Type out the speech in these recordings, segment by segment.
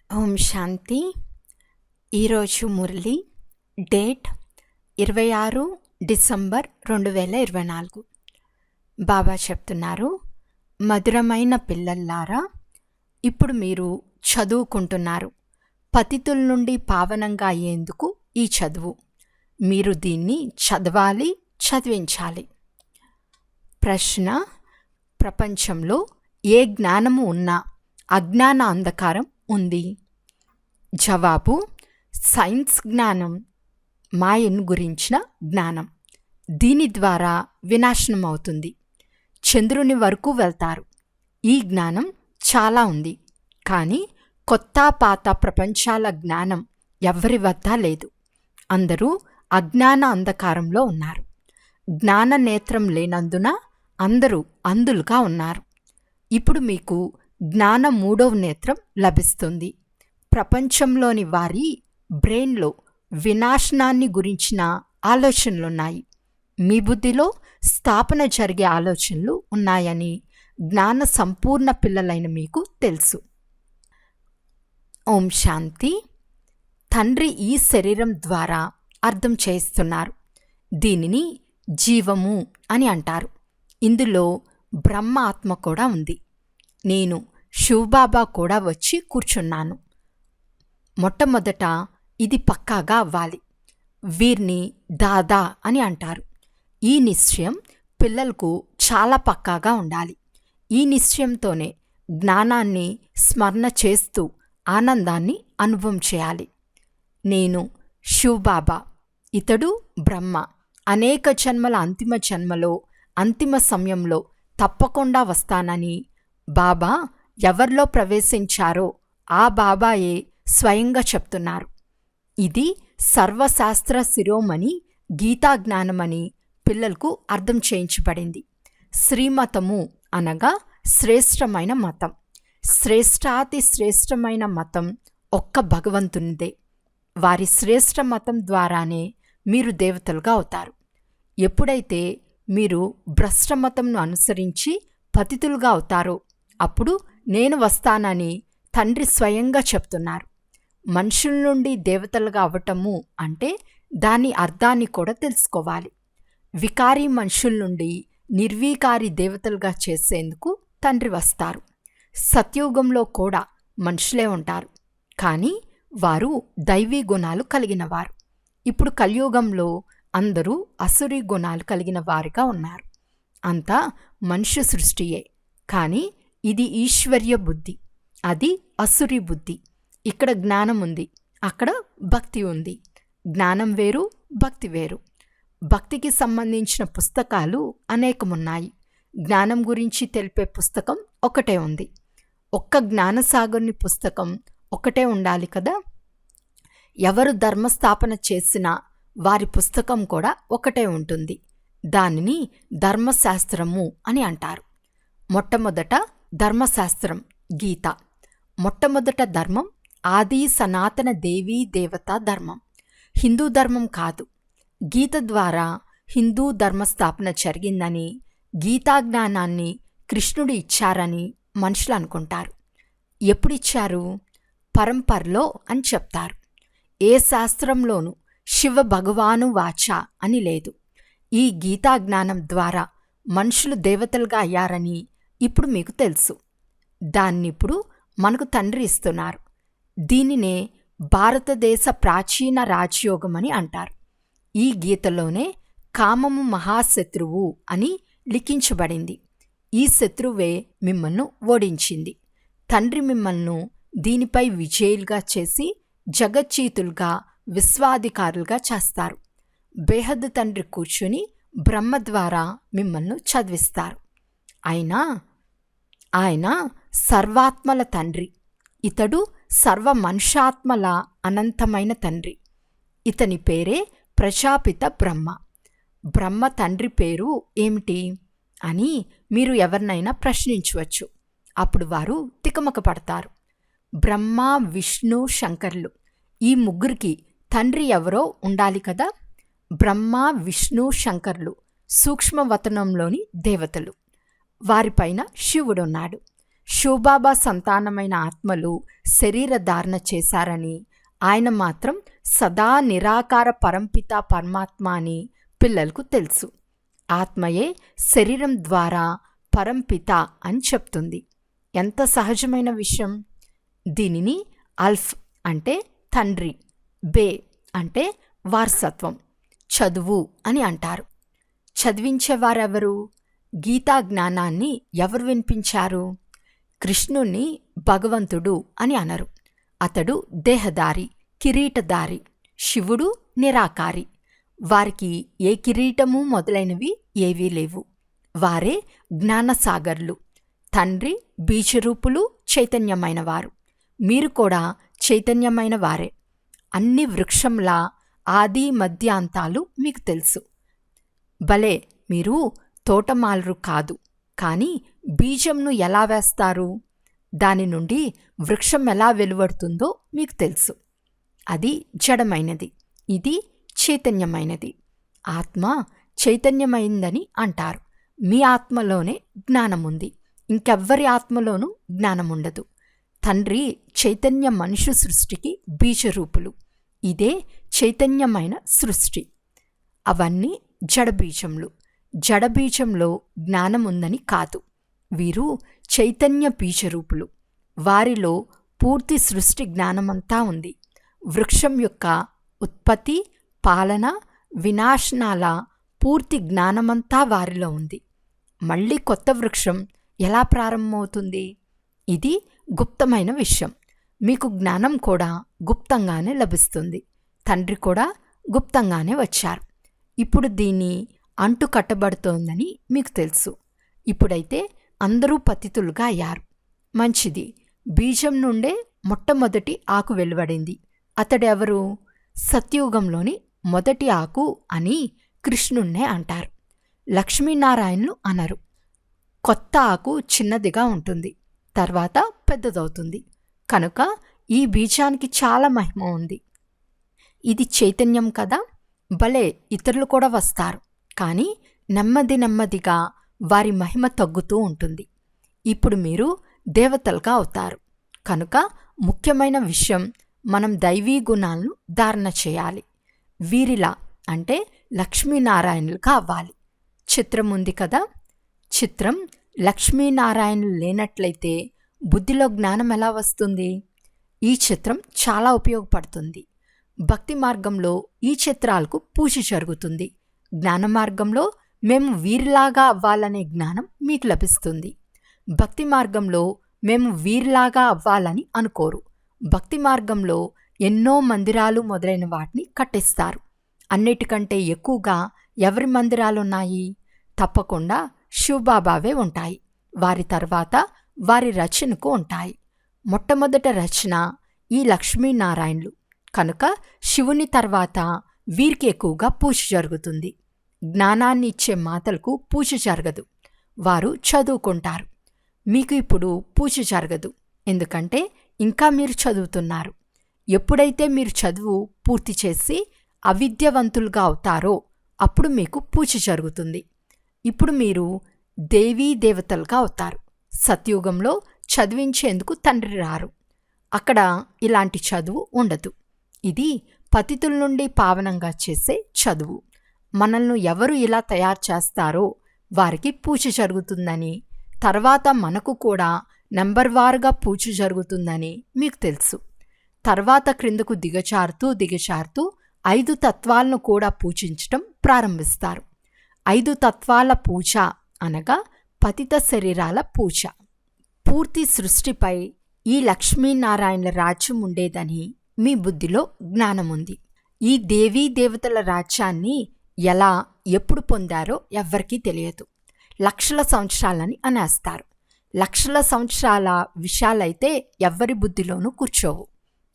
ఓం శాంతి. ఈరోజు Murali date 26 December 2024. బాబా చెప్తున్నారు, మధురమైన పిల్లల్లారా, ఇప్పుడు మీరు చదువుకుంటున్నారు. పతితుల నుండి పావనంగా అయ్యేందుకు ఈ చదువు. మీరు దీన్ని చదవాలి, చదివించాలి. ప్రశ్న: ప్రపంచంలో ఏ జ్ఞానము ఉన్నా అజ్ఞాన అంధకారం ఉంది. జవాబు: సైన్స్ జ్ఞానం మాయను గురించిన జ్ఞానం. దీని ద్వారా వినాశనం అవుతుంది. చంద్రుని వరకు వెళ్తారు. ఈ జ్ఞానం చాలా ఉంది, కానీ కొత్త పాత ప్రపంచాల జ్ఞానం ఎవ్వరి వద్ద లేదు. అందరూ అజ్ఞాన అంధకారంలో ఉన్నారు. జ్ఞాన నేత్రం లేనందున అందరూ అంధులుగా ఉన్నారు. ఇప్పుడు మీకు జ్ఞాన మూడవ నేత్రం లభిస్తుంది. ప్రపంచంలోని వారి బ్రెయిన్లో వినాశనాన్ని గురించిన ఆలోచనలున్నాయి. మీ బుద్ధిలో స్థాపన జరిగే ఆలోచనలు ఉన్నాయని జ్ఞాన సంపూర్ణ పిల్లలైన మీకు తెలుసు. ఓం శాంతి. తండ్రి ఈ శరీరం ద్వారా అర్థం చేస్తున్నారు. దీనిని జీవము అని అంటారు. ఇందులో బ్రహ్మ ఆత్మ కూడా ఉంది. నేను శివబాబా కూడా వచ్చి కూర్చున్నాను. మొట్టమొదట ఇది పక్కాగా అవ్వాలి. వీరిని దాదా అని అంటారు. ఈ నిశ్చయం పిల్లలకు చాలా పక్కాగా ఉండాలి. ఈ నిశ్చయంతోనే జ్ఞానాన్ని స్మరణ చేస్తూ ఆనందాన్ని అనుభవం చేయాలి. నేను శివబాబా, ఇతడు బ్రహ్మ. అనేక జన్మల అంతిమ జన్మలో అంతిమ సమయంలో తప్పకుండా వస్తానని బాబా ఎవరిలో ప్రవేశించారో ఆ బాబాయే స్వయంగా చెప్తున్నారు. ఇది సర్వశాస్త్ర శిరోమణి గీతా జ్ఞానమని పిల్లలకు అర్థం చేయించబడింది. శ్రీమతము అనగా శ్రేష్టమైన మతం. శ్రేష్టాతి శ్రేష్టమైన మతం ఒక్క భగవంతునిదే. వారి శ్రేష్ట మతం ద్వారానే మీరు దేవతలుగా అవుతారు. ఎప్పుడైతే మీరు భ్రష్ట మతంను అనుసరించి పతితులుగా అవుతారో అప్పుడు నేను వస్తానని తండ్రి స్వయంగా చెప్తున్నారు. మనుషుల నుండి దేవతలుగా అవ్వటము అంటే దాని అర్థాన్ని కూడా తెలుసుకోవాలి. వికారీ మనుషుల నుండి నిర్వీకారి దేవతలుగా చేసేందుకు తండ్రి వస్తారు. సత్యుగంలో కూడా మనుషులే ఉంటారు, కానీ వారు దైవీ గుణాలు కలిగినవారు. ఇప్పుడు కలియుగంలో అందరూ అసురీ గుణాలు కలిగిన వారిగా ఉన్నారు. అంతా మనుష్య సృష్టియే, కానీ ఇది ఈశ్వర్య బుద్ధి, అది అసురీ బుద్ధి. ఇక్కడ జ్ఞానం ఉంది, అక్కడ భక్తి ఉంది. జ్ఞానం వేరు, భక్తి వేరు. భక్తికి సంబంధించిన పుస్తకాలు అనేకమున్నాయి. జ్ఞానం గురించి తెలిపే పుస్తకం ఒకటే ఉంది. ఒక్క జ్ఞానసాగర్ని పుస్తకం ఒకటే ఉండాలి కదా. ఎవరు ధర్మస్థాపన చేసినా వారి పుస్తకం కూడా ఒకటే ఉంటుంది. దానిని ధర్మశాస్త్రము అని అంటారు. మొట్టమొదట ధర్మశాస్త్రం గీత. మొట్టమొదట ధర్మం ఆది సనాతన దేవీ దేవతా ధర్మం, హిందూ ధర్మం కాదు. గీత ద్వారా హిందూ ధర్మస్థాపన జరిగిందని, గీతా జ్ఞానాన్ని కృష్ణుడు ఇచ్చారని మనుషులు అనుకుంటారు. ఎప్పుడిచ్చారు? పరంపరలో అని చెప్తారు. ఏ శాస్త్రంలోనూ శివ భగవాను వాచ అని లేదు. ఈ గీతా జ్ఞానం ద్వారా మనుషులు దేవతలుగా అయ్యారని ఇప్పుడు మీకు తెలుసు. దాన్నిప్పుడు మనకు తండ్రి ఇస్తున్నారు. దీనినే భారతదేశ ప్రాచీన రాజయోగం అని అంటారు. ఈ గీతలోనే కామము మహాశత్రువు అని లిఖించబడింది. ఈ శత్రువే మిమ్మల్ని ఓడించింది. తండ్రి మిమ్మల్ని దీనిపై విజయులుగా చేసి జగచ్చీతులుగా విశ్వాధికారులుగా చేస్తారు. బేహద్ తండ్రి కూర్చుని బ్రహ్మ ద్వారా మిమ్మల్ని చదివిస్తారు. ఆయన సర్వాత్మల తండ్రి. ఇతడు సర్వ మనుష్యాత్మల అనంతమైన తండ్రి. ఇతని పేరే ప్రజాపిత బ్రహ్మ. బ్రహ్మ తండ్రి పేరు ఏమిటి అని మీరు ఎవరినైనా ప్రశ్నించవచ్చు. అప్పుడు వారు తికమక పడతారు. బ్రహ్మ, విష్ణు, శంకర్లు ఈ ముగ్గురికి తండ్రి ఎవరో ఉండాలి కదా. బ్రహ్మ, విష్ణు, శంకర్లు సూక్ష్మవతనంలోని దేవతలు. వారిపైన శివుడున్నాడు. శివబాబా సంతానమైన ఆత్మలు శరీర ధారణ చేశారని, ఆయన మాత్రం సదా నిరాకార పరంపిత పరమాత్మ అని పిల్లలకు తెలుసు. ఆత్మయే శరీరం ద్వారా పరంపిత అని చెప్తుంది. ఎంత సహజమైన విషయం! దీనిని అల్ఫ్ అంటే తండ్రి, బే అంటే వారసత్వం, చదువు అని అంటారు. చదివించేవారెవరు? గీతా జ్ఞానాన్ని ఎవరు వినిపించారు? కృష్ణుణ్ణి భగవంతుడు అని అనరు. అతడు దేహదారి, కిరీటదారి. శివుడు నిరాకారి. వారికి ఏ కిరీటము మొదలైనవి ఏవీ లేవు. వారే జ్ఞానసాగర్లు. తండ్రి బీజరూపులు, చైతన్యమైనవారు. మీరు కూడా చైతన్యమైన వారే. అన్ని వృక్షంలా ఆది మధ్యాంతాలు మీకు తెలుసు. భలే, మీరు తోటమాలరు కాదు, కానీ బీజంను ఎలా వేస్తారు? దాని నుండి వృక్షం ఎలా వెలువడుతుందో మీకు తెలుసు. అది జడమైనది, ఇది చైతన్యమైనది. ఆత్మ చైతన్యమైందని అంటారు. మీ ఆత్మలోనే జ్ఞానముంది, ఇంకెవ్వరి ఆత్మలోనూ జ్ఞానముండదు. తండ్రి చైతన్య మనుష్య సృష్టికి బీజరూపులు. ఇదే చైతన్యమైన సృష్టి. అవన్నీ జడబీజములు. జడబీజంలో జ్ఞానముందని కాదు. వీరు చైతన్య బీజరూపులు. వారిలో పూర్తి సృష్టి జ్ఞానమంతా ఉంది. వృక్షం యొక్క ఉత్పత్తి, పాలన, వినాశనాల పూర్తి జ్ఞానమంతా వారిలో ఉంది. మళ్ళీ కొత్త వృక్షం ఎలా ప్రారంభమవుతుంది? ఇది గుప్తమైన విషయం. మీకు జ్ఞానం కూడా గుప్తంగానే లభిస్తుంది. తండ్రి కూడా గుప్తంగానే వచ్చారు. ఇప్పుడు దీన్ని అంటు కట్టబడుతోందని మీకు తెలుసు. ఇప్పుడైతే అందరూ పతితులుగా అయ్యారు. మంచిది. బీజం నుండే మొట్టమొదటి ఆకు వెలువడింది. అతడెవరు? సత్యుగంలోని మొదటి ఆకు అని కృష్ణుణ్ణే అంటారు. లక్ష్మీనారాయణులు అనరు. కొత్త ఆకు చిన్నదిగా ఉంటుంది, తర్వాత పెద్దదవుతుంది. కనుక ఈ బీజానికి చాలా మహిమ ఉంది. ఇది చైతన్యం కదా. భలే, ఇతరులు కూడా వస్తారు, కానీ నెమ్మది నెమ్మదిగా వారి మహిమ తగ్గుతూ ఉంటుంది. ఇప్పుడు మీరు దేవతలుగా అవుతారు. కనుక ముఖ్యమైన విషయం, మనం దైవీ గుణాలను ధారణ చేయాలి. వీరిలా అంటే లక్ష్మీనారాయణులుగా అవ్వాలి. చిత్రం ఉంది కదా. చిత్రం లక్ష్మీనారాయణులు లేనట్లయితే బుద్ధిలో జ్ఞానం ఎలా వస్తుంది? ఈ చిత్రం చాలా ఉపయోగపడుతుంది. భక్తి మార్గంలో ఈ చిత్రాలకు పూజ జరుగుతుంది. జ్ఞాన మార్గంలో మేము వీరిలాగా అవ్వాలనే జ్ఞానం మీకు లభిస్తుంది. భక్తి మార్గంలో మేము వీరిలాగా అవ్వాలని అనుకోరు. భక్తి మార్గంలో ఎన్నో మందిరాలు మొదలైన వాటిని కట్టిస్తారు. అన్నిటికంటే ఎక్కువగా ఎవరి మందిరాలున్నాయి? తప్పకుండా శివబాబావే ఉంటాయి. వారి తర్వాత వారి రచనకు ఉంటాయి. మొట్టమొదట రచన ఈ లక్ష్మీనారాయణులు. కనుక శివుని తర్వాత వీరికి ఎక్కువగా పూజ జరుగుతుంది. జ్ఞానాన్ని ఇచ్చే మాతలకు పూజ జరగదు. వారు చదువుకుంటారు. మీకు ఇప్పుడు పూజ జరగదు, ఎందుకంటే ఇంకా మీరు చదువుతున్నారు. ఎప్పుడైతే మీరు చదువు పూర్తి చేసి అవిద్యవంతులుగా అవుతారో అప్పుడు మీకు పూజ జరుగుతుంది. ఇప్పుడు మీరు దేవీ దేవతలుగా అవుతారు. సత్యుగంలో చదివించేందుకు తండ్రి రారు. అక్కడ ఇలాంటి చదువు ఉండదు. ఇది పతితుల నుండి పావనంగా చేసే చదువు. మనల్ని ఎవరు ఇలా తయారు చేస్తారో వారికి పూజ జరుగుతుందని, తర్వాత మనకు కూడా నెంబర్వారుగా పూజ జరుగుతుందని మీకు తెలుసు. తర్వాత క్రిందకు దిగచారుతూ 5 తత్వాలను కూడా పూజించటం ప్రారంభిస్తారు. 5 తత్వాల పూజ అనగా పతిత శరీరాల పూజ. పూర్తి సృష్టిపై ఈ లక్ష్మీనారాయణల రాజ్యం ఉండేదని మీ బుద్ధిలో జ్ఞానముంది. ఈ దేవీ దేవతల రాజ్యాన్ని ఎలా ఎప్పుడు పొందారో ఎవ్వరికీ తెలియదు. లక్షల సంవత్సరాలని అనేస్తారు. లక్షల సంవత్సరాల విషయాలైతే ఎవ్వరి బుద్ధిలోనూ కూర్చోవు.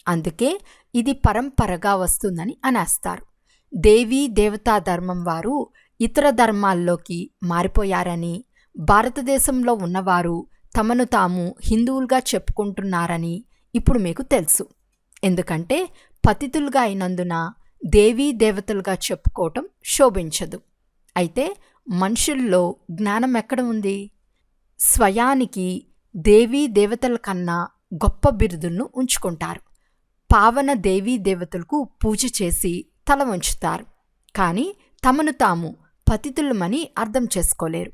అందుకే ఇది పరంపరగా వస్తుందని అనేస్తారు. దేవీ దేవతా ధర్మం వారు ఇతర ధర్మాల్లోకి మారిపోయారని, భారతదేశంలో ఉన్నవారు తమను తాము హిందువులుగా చెప్పుకుంటున్నారని ఇప్పుడు మీకు తెలుసు. ఎందుకంటే పతితులుగా అయినందున దేవీ దేవతలుగా చెప్పుకోవటం శోభించదు. అయితే మనుషుల్లో జ్ఞానం ఎక్కడ ఉంది? స్వయానికి దేవీ దేవతల కన్నా గొప్ప బిరుదులను ఉంచుకుంటారు. పావన దేవీ దేవతలకు పూజ చేసి తల వంచుతారు. కానీ తమను తాము పతితులమని అర్థం చేసుకోలేరు.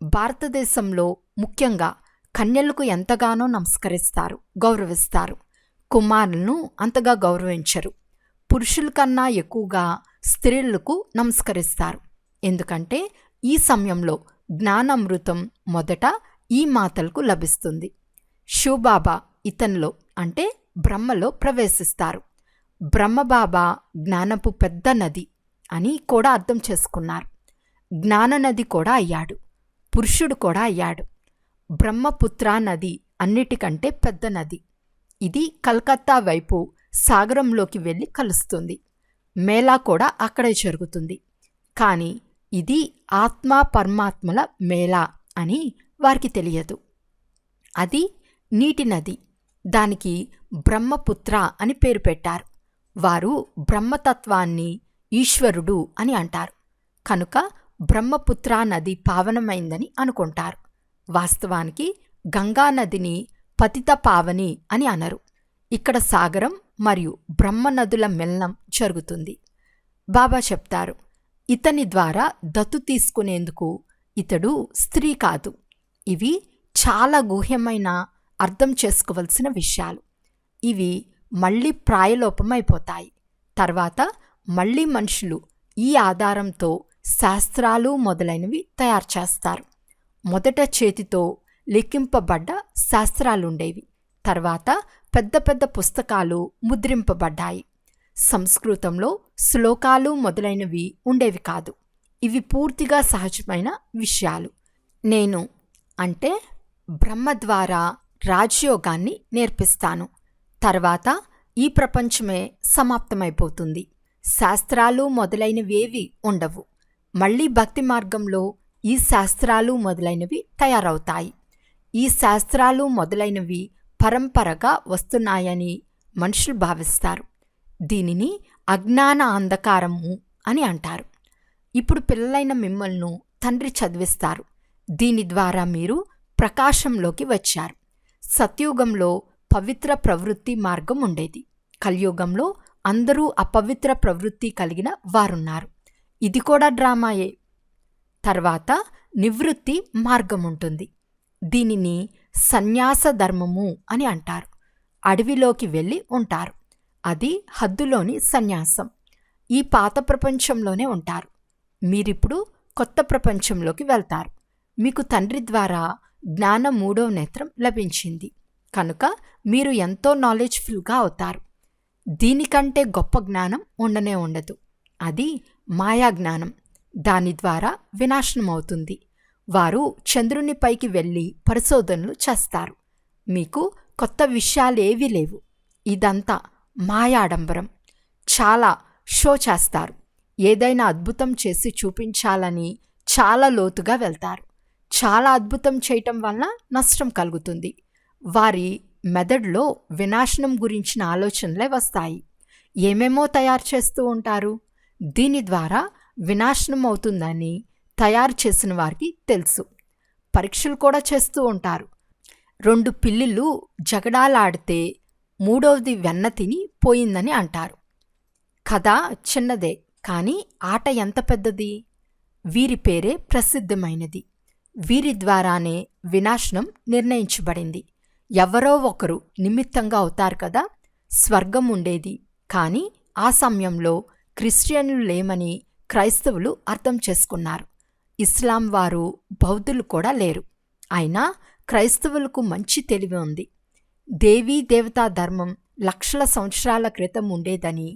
భారతదేశంలో ముఖ్యంగా కన్యలకు ఎంతగానో నమస్కరిస్తారు, గౌరవిస్తారు. కుమారులను అంతగా గౌరవించరు. పురుషుల కన్నా ఎక్కువగా స్త్రీలకు నమస్కరిస్తారు. ఎందుకంటే ఈ సమయంలో జ్ఞానామృతం మొదట ఈ మాతలకు లభిస్తుంది. శివబాబా ఇతనిలో అంటే బ్రహ్మలో ప్రవేశిస్తారు. బ్రహ్మబాబా జ్ఞానపు పెద్ద నది అని కూడా అర్థం చేసుకున్నారు. జ్ఞాన నది కూడా అయ్యాడు, పురుషుడు కూడా అయ్యాడు. బ్రహ్మపుత్ర నది అన్నిటికంటే పెద్ద నది. ఇది కలకత్తా వైపు సాగరంలోకి వెళ్ళి కలుస్తుంది. మేళా కూడా అక్కడే జరుగుతుంది. కానీ ఇది ఆత్మ పరమాత్మల మేళా అని వారికి తెలియదు. అది నీటి నది. దానికి బ్రహ్మపుత్ర అని పేరు పెట్టారు. వారు బ్రహ్మతత్వాన్ని ఈశ్వరుడు అని అంటారు. కనుక బ్రహ్మపుత్ర నది పావనమైందని అనుకుంటారు. వాస్తవానికి గంగా నదిని పతిత పావని అని అనరు. ఇక్కడ సాగరం మరియు బ్రహ్మ నదుల మిలనం జరుగుతుంది. బాబా చెప్తారు, ఇతని ద్వారా దత్తు తీసుకునేందుకు ఇతడు స్త్రీ కాదు. ఇవి చాలా గుహ్యమైన అర్థం చేసుకోవలసిన విషయాలు. ఇవి మళ్ళీ ప్రాయలోపమైపోతాయి. తర్వాత మళ్ళీ మనుషులు ఈ ఆధారంతో శాస్త్రాలు మొదలైనవి తయారు చేస్తారు. మొదట చేతితో లిఖింపబడ్డ శాస్త్రాలుండేవి. తర్వాత పెద్ద పెద్ద పుస్తకాలు ముద్రింపబడ్డాయి. సంస్కృతంలో శ్లోకాలు మొదలైనవి ఉండేవి కాదు. ఇవి పూర్తిగా సహజమైన విషయాలు. నేను అంటే బ్రహ్మ ద్వారా రాజయోగాన్ని నేర్పిస్తాను. తర్వాత ఈ ప్రపంచమే సమాప్తమైపోతుంది. శాస్త్రాలు మొదలైనవేవి ఉండవు. మళ్ళీ భక్తి మార్గంలో ఈ శాస్త్రాలు మొదలైనవి తయారవుతాయి. ఈ శాస్త్రాలు మొదలైనవి పరంపరగా వస్తున్నాయని మనుషులు భావిస్తారు. దీనిని అజ్ఞాన అంధకారము అని అంటారు. ఇప్పుడు పిల్లలైన మిమ్మల్ని తండ్రి చదివిస్తారు. దీని ద్వారా మీరు ప్రకాశంలోకి వచ్చారు. సత్యుగంలో పవిత్ర ప్రవృత్తి మార్గం ఉండేది. కలియుగంలో అందరూ అపవిత్ర ప్రవృత్తి కలిగిన వారున్నారు. ఇది కూడా డ్రామాయే. తర్వాత నివృత్తి మార్గం ఉంటుంది. దీనిని సన్యాస ధర్మము అని అంటారు. అడవిలోకి వెళ్ళి ఉంటారు. అది హద్దులోని సన్యాసం. ఈ పాత ప్రపంచంలోనే ఉంటారు. మీరిప్పుడు కొత్త ప్రపంచంలోకి వెళ్తారు. మీకు తండ్రి ద్వారా జ్ఞానం 3వ నేత్రం లభించింది. కనుక మీరు ఎంతో నాలెడ్జ్ఫుల్గా అవుతారు. దీనికంటే గొప్ప జ్ఞానం ఉండనే ఉండదు. అది మాయా జ్ఞానం. దాని ద్వారా వినాశనమవుతుంది. వారు చంద్రుని పైకి వెళ్ళి పరిశోధనలు చేస్తారు. మీకు కొత్త విషయాలేవీ లేవు. ఇదంతా మాయాడంబరం. చాలా షో చేస్తారు. ఏదైనా అద్భుతం చేసి చూపించాలని చాలా లోతుగా వెళ్తారు. చాలా అద్భుతం చేయటం వలన నష్టం కలుగుతుంది. వారి మెదడులో వినాశనం గురించిన ఆలోచనలే వస్తాయి. ఏమేమో తయారు చేస్తూ ఉంటారు. దీని ద్వారా వినాశనం అవుతుందని తయారు చేసిన వారికి తెలుసు. పరీక్షలు కూడా చేస్తూ ఉంటారు. 2 పిల్లులు జగడాలాడితే 3వది వెన్న తిని పోయిందని అంటారు. కథ చిన్నదే, కానీ ఆట ఎంత పెద్దది. వీరి పేరే ప్రసిద్ధమైనది. వీరి ద్వారానే వినాశనం నిర్ణయించబడింది. ఎవరో ఒకరు నిమిత్తంగా అవుతారు కదా. స్వర్గం ఉండేది, కానీ ఆ సమయంలో క్రిస్టియన్లు లేమని క్రైస్తవులు అర్థం చేసుకున్నారు. ఇస్లాం వారు, బౌద్ధులు కూడా లేరు. అయినా క్రైస్తవులకు మంచి తెలివి ఉంది. దేవీ దేవతా ధర్మం లక్షల సంవత్సరాల క్రితం ఉండేదని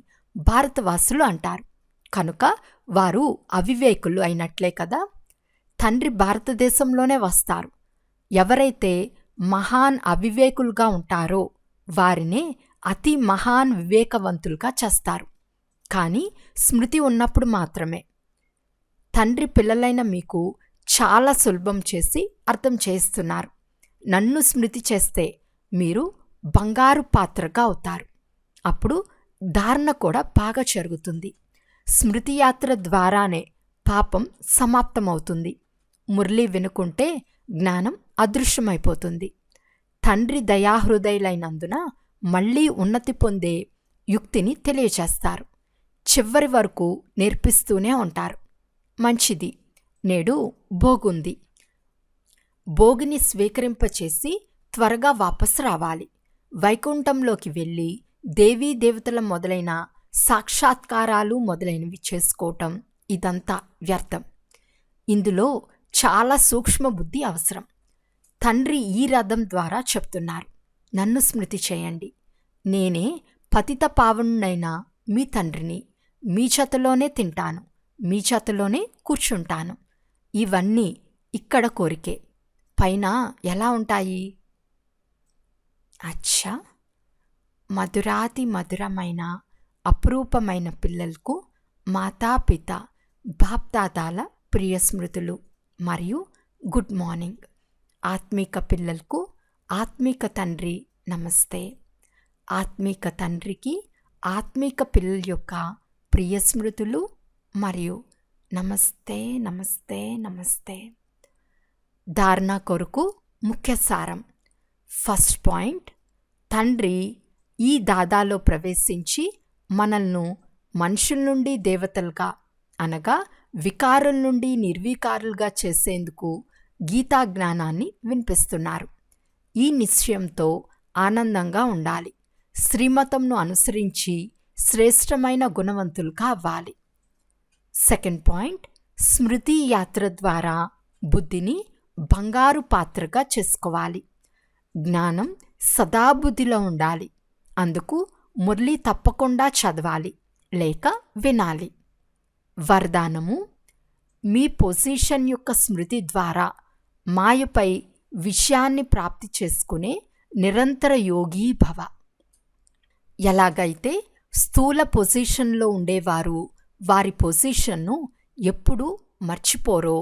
భారతవాసులు అంటారు. కనుక వారు అవివేకులు అయినట్లే కదా. తండ్రి భారతదేశంలోనే వస్తారు. ఎవరైతే మహాన్ అవివేకులుగా ఉంటారో వారినే అతి మహాన్ వివేకవంతులుగా చేస్తారు. కానీ స్మృతి ఉన్నప్పుడు మాత్రమే. తండ్రి పిల్లలైన మీకు చాలా సులభం చేసి అర్థం చేస్తున్నారు. నన్ను స్మృతి చేస్తే మీరు బంగారు పాత్రగా అవుతారు. అప్పుడు ధారణ కూడా బాగా జరుగుతుంది. స్మృతి యాత్ర ద్వారానే పాపం సమాప్తమవుతుంది. మురళి వినుకుంటే జ్ఞానం అదృశ్యమైపోతుంది. తండ్రి దయాహృదయులైనందున మళ్ళీ ఉన్నతి పొందే యుక్తిని తెలియచేస్తారు. చివరి వరకు నేర్పిస్తూనే ఉంటారు. మంచిది, నేడు భోగుంది. భోగిని స్వీకరింపచేసి త్వరగా వాపసు రావాలి. వైకుంఠంలోకి వెళ్ళి దేవీ దేవతల మొదలైన సాక్షాత్కారాలు మొదలైనవి చేసుకోవటం ఇదంతా వ్యర్థం. ఇందులో చాలా సూక్ష్మ బుద్ధి అవసరం. తండ్రి ఈ రథం ద్వారా చెప్తున్నారు, నన్ను స్మృతి చేయండి. నేనే పతిత పావనుడైన మీ తండ్రిని. మీ చేతలోనే తింటాను, మీ చేతలోనే కూర్చుంటాను. ఇవన్నీ ఇక్కడ కోరికే. పైన ఎలా ఉంటాయి? అచ్చా, మధురాతి మధురమైన అపురూపమైన పిల్లలకు మాతాపిత బాప్దాదాల ప్రియ స్మృతులు మరియు గుడ్ మార్నింగ్. ఆత్మీక పిల్లలకు ఆత్మీక తండ్రి నమస్తే. ఆత్మీక తండ్రికి ఆత్మీక పిల్లల యొక్క ప్రియ స్మృతులు మరియు నమస్తే నమస్తే నమస్తే. ధారణ కొరకు ముఖ్య సారం. ఫస్ట్ పాయింట్, తండ్రి ఈ దాదాలో ప్రవేశించి మనల్ని మనుషుల నుండి దేవతలుగా అనగా వికారుల నుండి నిర్వికారులుగా చేసేందుకు గీతా జ్ఞానాన్ని వినిపిస్తున్నారు. ఈ నిశ్చయంతో ఆనందంగా ఉండాలి. శ్రీమతంను అనుసరించి శ్రేష్టమైన గుణవంతులుగా అవ్వాలి. సెకండ్ పాయింట్, స్మృతి యాత్ర ద్వారా బుద్ధిని బంగారు పాత్రగా చేసుకోవాలి. జ్ఞానం సదా బుద్ధిలో ఉండాలి. అందుకు మురళి తప్పకుండా చదవాలి లేక వినాలి. వరదానము, మీ పొజిషన్ యొక్క స్మృతి ద్వారా మాయపై విషయాన్ని ప్రాప్తి చేసుకునే నిరంతర యోగీ భవ. ఎలాగైతే స్థూల పొజిషన్లో ఉండేవారు వారి పొజిషన్ను ఎప్పుడూ మర్చిపోరో,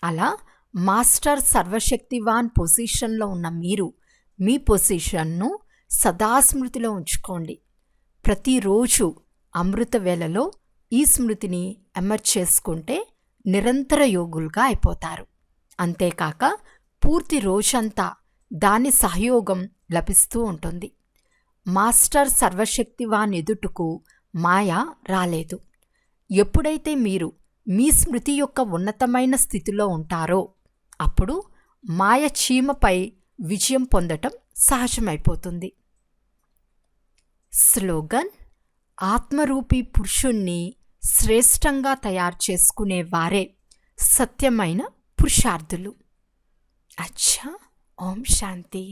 అలా మాస్టర్ సర్వశక్తివాన్ పొజిషన్లో ఉన్న మీరు మీ పొజిషన్ను సదా స్మృతిలో ఉంచుకోండి. ప్రతిరోజు అమృత వేళలో ఈ స్మృతిని అమర్చేసుకుంటే నిరంతర యోగులుగా అయిపోతారు. అంతేకాక పూర్తి రోజంతా దాని సహయోగం లభిస్తూ ఉంటుంది. మాస్టర్ సర్వశక్తివాన్ ఎదుటకు మాయ రాలేదు. ఎప్పుడైతే మీరు మీ స్మృతి యొక్క ఉన్నతమైన స్థితిలో ఉంటారో అప్పుడు మాయ చీమపై విజయం పొందటం సహజమైపోతుంది. స్లోగన్, ఆత్మరూపీ పురుషుణ్ణి శ్రేష్టంగా తయారు చేసుకునే వారే సత్యమైన పురుషార్థులు. అచ్చా, ఓం శాంతి.